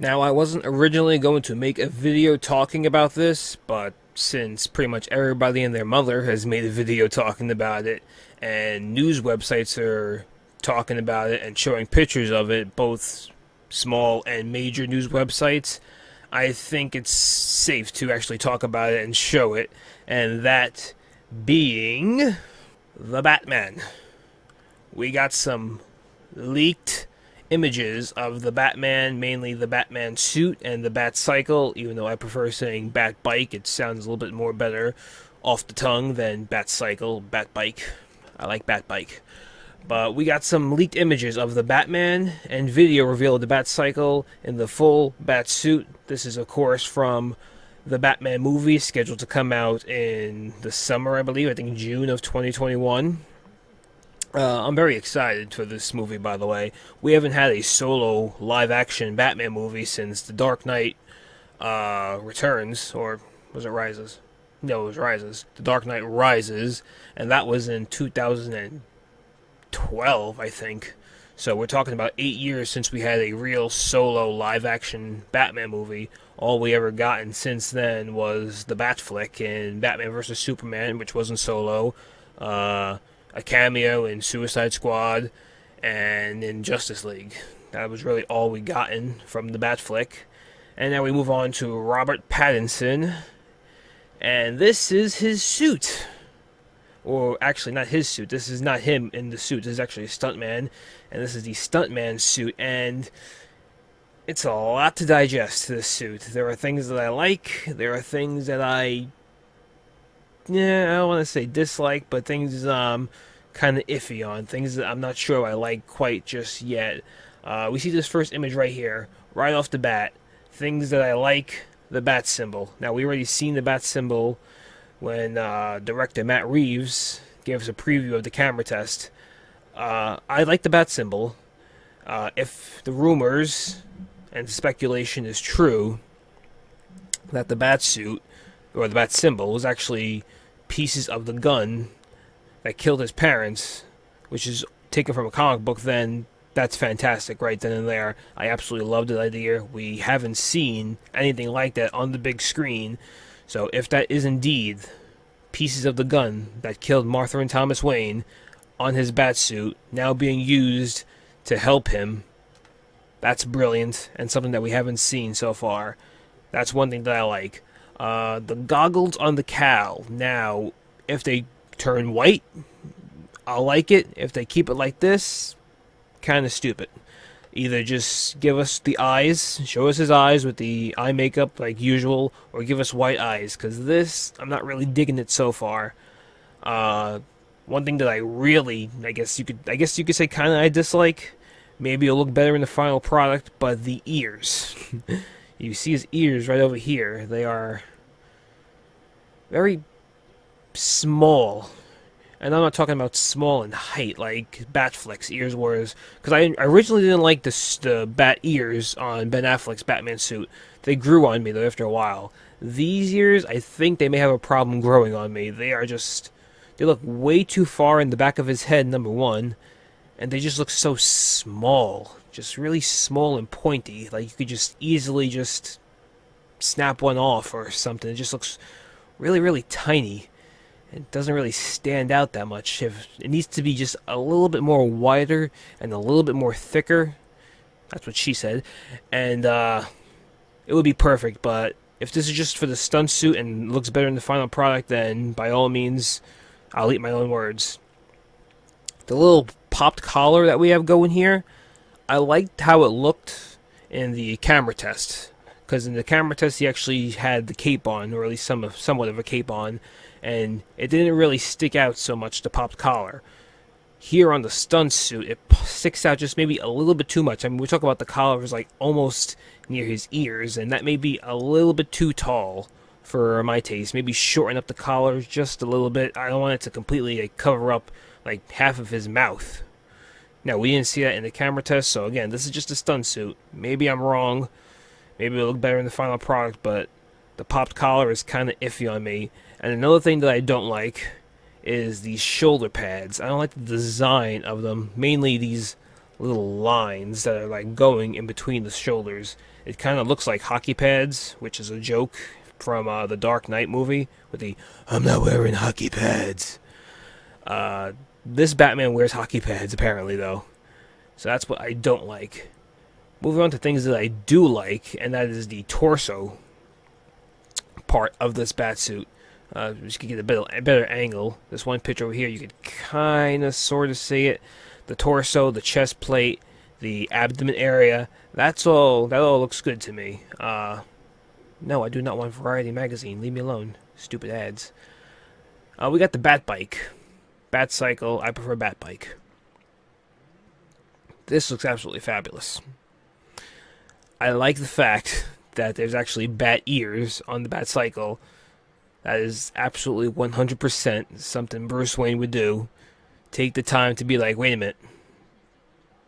Now, I wasn't originally going to make a video talking about this, but since pretty much everybody and their mother has made a video talking about it, and news websites are talking about it and showing pictures of it, both small and major news websites, I think it's safe to actually talk about it and show it, and that being the Batman. We got some leaked images of the Batman, mainly the Batman suit and the Bat Cycle, even though I prefer saying Bat Bike. It sounds a little bit more better off the tongue than Bat Cycle, Bat Bike. I like Bat Bike. But we got some leaked images of the Batman, and video revealed the Bat Cycle in the full Bat suit. This is, of course, from the Batman movie, scheduled to come out in the summer, I believe. I think June of 2021. I'm very excited for this movie, by the way. We haven't had a solo live-action Batman movie since The Dark Knight Returns, or was it Rises? No, it was Rises. The Dark Knight Rises, and that was in 2012, I think. So we're talking about 8 years since we had a real solo live-action Batman movie. All we ever gotten since then was the Bat flick in Batman vs. Superman, which wasn't solo. A cameo in Suicide Squad, and in Justice League. That was really all we gotten from the Bat flick. And now we move on to Robert Pattinson, and this is his suit. Or actually, not his suit. This is not him in the suit. This is actually a stuntman, and this is the stuntman suit. And it's a lot to digest, this suit. There are things that I like. There are things that I don't want to say dislike, but things kind of iffy on. Things that I'm not sure I like quite just yet. We see this first image right here, right off the bat. Things that I like, the bat symbol. Now, we already seen the bat symbol when director Matt Reeves gave us a preview of the camera test. I like the bat symbol. If the rumors and speculation is true that the bat suit, or the bat symbol, was actually pieces of the gun that killed his parents, which is taken from a comic book, then that's fantastic right then and there. I absolutely love the idea. We haven't seen anything like that on the big screen. So if that is indeed pieces of the gun that killed Martha and Thomas Wayne on his bat suit, now being used to help him, that's brilliant and something that we haven't seen so far. That's one thing that I like. The goggles on the cowl. Now, if they turn white, I'll like it. If they keep it like this, kind of stupid. Either just give us the eyes, show us his eyes with the eye makeup like usual, or give us white eyes, because this, I'm not really digging it so far. One thing that I really, I guess you could say kind of I dislike, maybe it'll look better in the final product, but the ears. You see his ears right over here. They are very small. And I'm not talking about small in height like Batfleck's ears was. Because I originally didn't like the bat ears on Ben Affleck's Batman suit. They grew on me, though, after a while. These ears, I think they may have a problem growing on me. They look way too far in the back of his head, number one. And they just look so small. Just really small and pointy. Like you could just easily just snap one off or something. It just looks really, really tiny. It doesn't really stand out that much. If it needs to be just a little bit more wider and a little bit more thicker. That's what she said. And it would be perfect. But if this is just for the stunt suit and looks better in the final product, then by all means, I'll eat my own words. The little popped collar that we have going here, I liked how it looked in the camera test. Because in the camera test, he actually had the cape on, or at least somewhat of a cape on, and it didn't really stick out so much, the popped collar. Here on the stunt suit, it sticks out just maybe a little bit too much. I mean, we talk about the collar is like almost near his ears, and that may be a little bit too tall for my taste. Maybe shorten up the collar just a little bit. I don't want it to completely cover up like half of his mouth. Now, we didn't see that in the camera test, so again, this is just a stunt suit. Maybe I'm wrong. Maybe it'll look better in the final product, but the popped collar is kind of iffy on me. And another thing that I don't like is these shoulder pads. I don't like the design of them. Mainly these little lines that are like going in between the shoulders. It kind of looks like hockey pads, which is a joke from the Dark Knight movie with the "I'm not wearing hockey pads." This Batman wears hockey pads apparently though, so that's what I don't like. Moving on to things that I do like, and that is the torso part of this Batsuit. Just to get a better angle. This one picture over here, you could kind of sort of see it. The torso, the chest plate, the abdomen area. That all looks good to me. No, I do not want Variety magazine. Leave me alone. Stupid ads. We got the Bat Bike. Bat Cycle. I prefer Bat Bike. This looks absolutely fabulous. I like the fact that there's actually bat ears on the Bat Cycle. That is absolutely 100% something Bruce Wayne would do. Take the time to be like, wait a minute.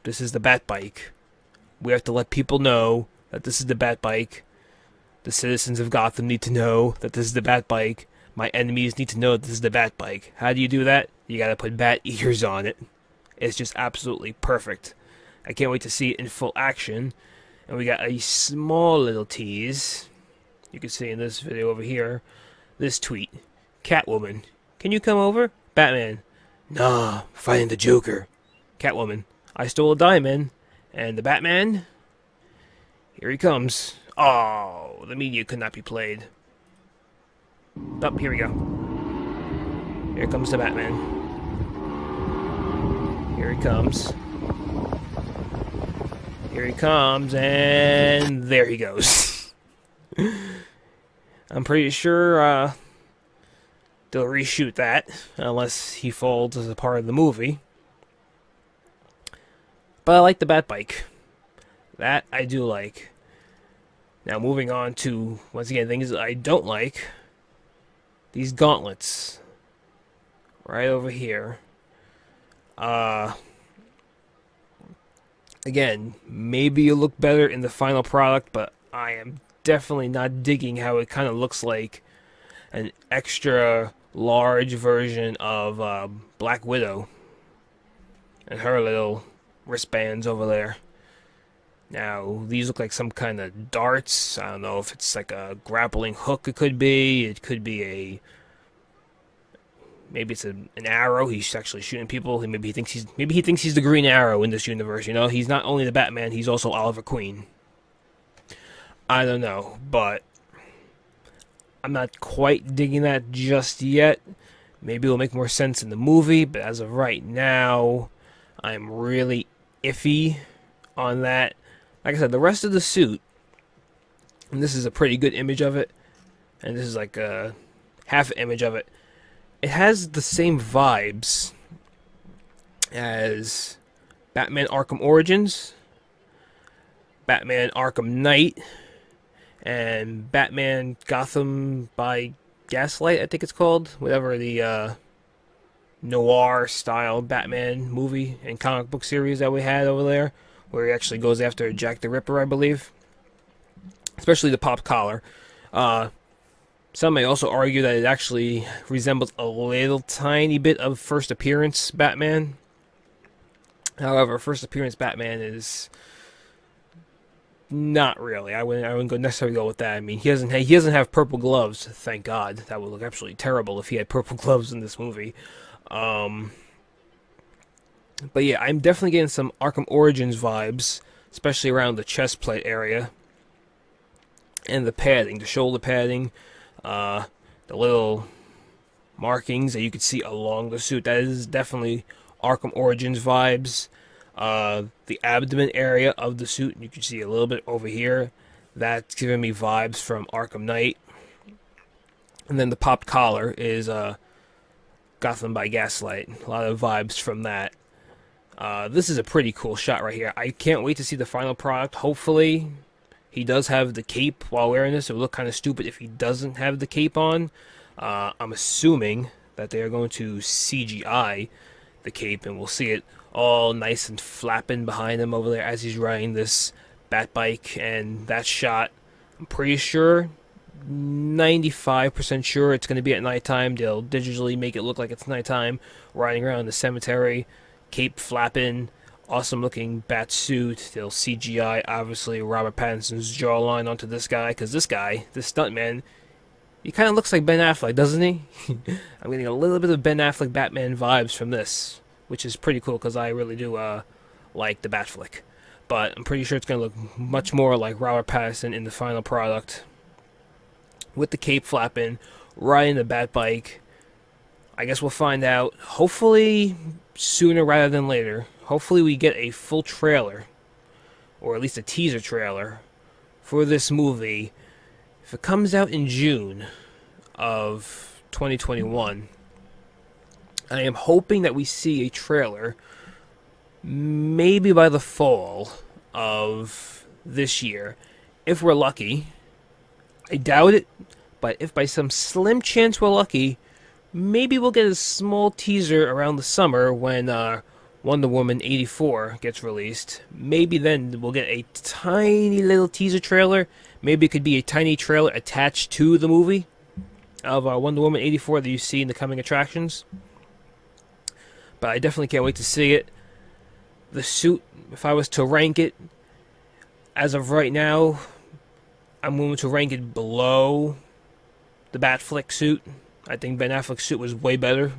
This is the Bat Bike. We have to let people know that this is the Bat Bike. The citizens of Gotham need to know that this is the Bat Bike. My enemies need to know that this is the Bat Bike. How do you do that? You gotta put bat ears on it. It's just absolutely perfect. I can't wait to see it in full action. And we got a small little tease. You can see in this video over here. This tweet. Catwoman. Can you come over? Batman. Nah, fighting the Joker. Catwoman. I stole a diamond. And the Batman? Here he comes. Oh, the media could not be played. Oh, here we go. Here comes the Batman. Here he comes. Here he comes, and there he goes. I'm pretty sure they'll reshoot that, unless he folds as a part of the movie. But I like the Bat Bike. That I do like. Now moving on to, once again, things that I don't like. These gauntlets. Right over here. Again, maybe it'll look better in the final product, but I am definitely not digging how it kind of looks like an extra large version of Black Widow and her little wristbands over there. Now, these look like some kind of darts. I don't know if it's like a grappling hook. It could be a... Maybe it's an arrow. He's actually shooting people. Maybe he thinks he's the Green Arrow in this universe. You know, he's not only the Batman. He's also Oliver Queen. I don't know, but I'm not quite digging that just yet. Maybe it'll make more sense in the movie, but as of right now, I'm really iffy on that. Like I said, the rest of the suit, and this is a pretty good image of it, and this is like a half image of it. It has the same vibes as Batman Arkham Origins, Batman Arkham Knight, and Batman Gotham by Gaslight, I think it's called. Whatever the noir-style Batman movie and comic book series that we had over there, where he actually goes after Jack the Ripper, I believe. Especially the pop collar. Some may also argue that it actually resembles a little tiny bit of First Appearance Batman. However, First Appearance Batman is not really. I wouldn't necessarily go with that. I mean, he doesn't have purple gloves. Thank God. That would look absolutely terrible if he had purple gloves in this movie. But yeah, I'm definitely getting some Arkham Origins vibes, especially around the chest plate area and the padding, the shoulder padding. The little markings that you can see along the suit. That is definitely Arkham Origins vibes. The abdomen area of the suit, you can see a little bit over here. That's giving me vibes from Arkham Knight. And then the popped collar is Gotham by Gaslight. A lot of vibes from that. This is a pretty cool shot right here. I can't wait to see the final product. Hopefully he does have the cape while wearing this. It would look kind of stupid if he doesn't have the cape on. I'm assuming that they are going to CGI the cape, and we'll see it all nice and flapping behind him over there as he's riding this bat bike. And that shot, I'm pretty sure, 95% sure it's going to be at nighttime. They'll digitally make it look like it's nighttime, riding around the cemetery, cape flapping, awesome looking bat suit. They'll CGI, obviously, Robert Pattinson's jawline onto this guy, because this guy, this stuntman, he kind of looks like Ben Affleck, doesn't he? I'm getting a little bit of Ben Affleck Batman vibes from this, which is pretty cool, because I really do like the Batflick. But I'm pretty sure it's going to look much more like Robert Pattinson in the final product, with the cape flapping, riding the bat bike. I guess we'll find out, hopefully sooner rather than later. Hopefully we get a full trailer, or at least a teaser trailer, for this movie. If it comes out in June of 2021, I am hoping that we see a trailer maybe by the fall of this year. If we're lucky. I doubt it, but if by some slim chance we're lucky, maybe we'll get a small teaser around the summer when Wonder Woman 84 gets released. Maybe then we'll get a tiny little teaser trailer. Maybe it could be a tiny trailer attached to the movie of Wonder Woman 84 that you see in the coming attractions. But I definitely can't wait to see it. The suit, if I was to rank it, as of right now, I'm going to rank it below the Batflick suit. I think Ben Affleck's suit was way better.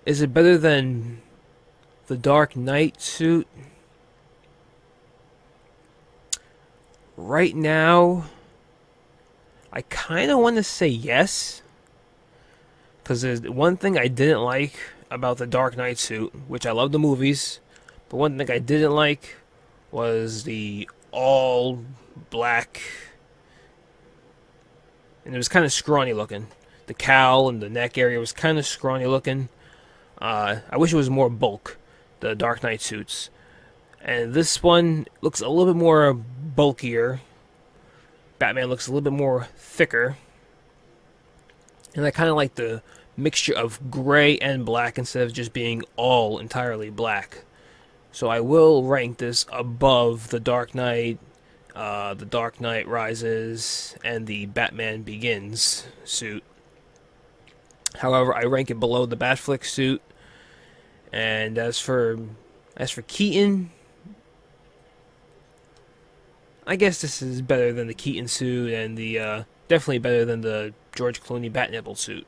Is it better than the Dark Knight suit? Right now, I kind of want to say yes. Because there's one thing I didn't like about the Dark Knight suit, which I love the movies, but one thing I didn't like was the all black, and it was kind of scrawny looking. The cowl and the neck area was kind of scrawny looking. I wish it was more bulk, the Dark Knight suits. And this one looks a little bit more bulkier. Batman looks a little bit more thicker. And I kind of like the mixture of gray and black instead of just being all entirely black. So I will rank this above the Dark Knight, the Dark Knight Rises, and the Batman Begins suit. However, I rank it below the Batflick suit. And as for Keaton, I guess this is better than the Keaton suit, and the definitely better than the George Clooney Batnibble suit.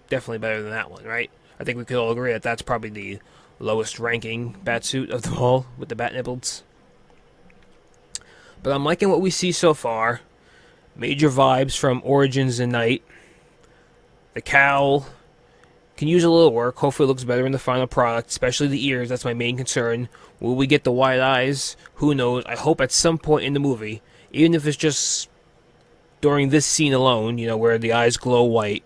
Definitely better than that one, right? I think we could all agree that that's probably the lowest ranking Batsuit of them all, with the Batnibbles. But I'm liking what we see so far. Major vibes from Origins and Night. The cowl can use a little work. Hopefully it looks better in the final product, especially the ears. That's my main concern. Will we get the wide eyes? Who knows? I hope at some point in the movie, even if it's just during this scene alone, where the eyes glow white.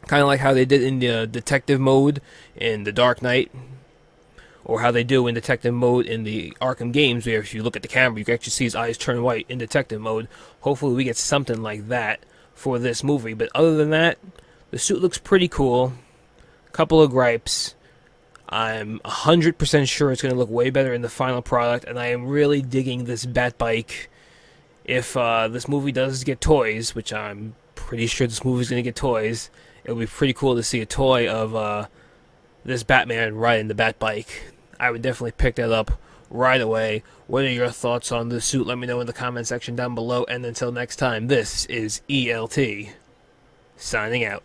Kind of like how they did in the detective mode in The Dark Knight, or how they do in detective mode in the Arkham games, where if you look at the camera, you can actually see his eyes turn white in detective mode. Hopefully we get something like that for this movie. But other than that, the suit looks pretty cool. Couple of gripes. I'm 100% sure it's going to look way better in the final product, and I am really digging this bat bike. If this movie does get toys, which I'm pretty sure this movie's going to get toys, it would be pretty cool to see a toy of this Batman riding the bat bike. I would definitely pick that up right away. What are your thoughts on this suit? Let me know in the comment section down below. And until next time, this is ELT, signing out.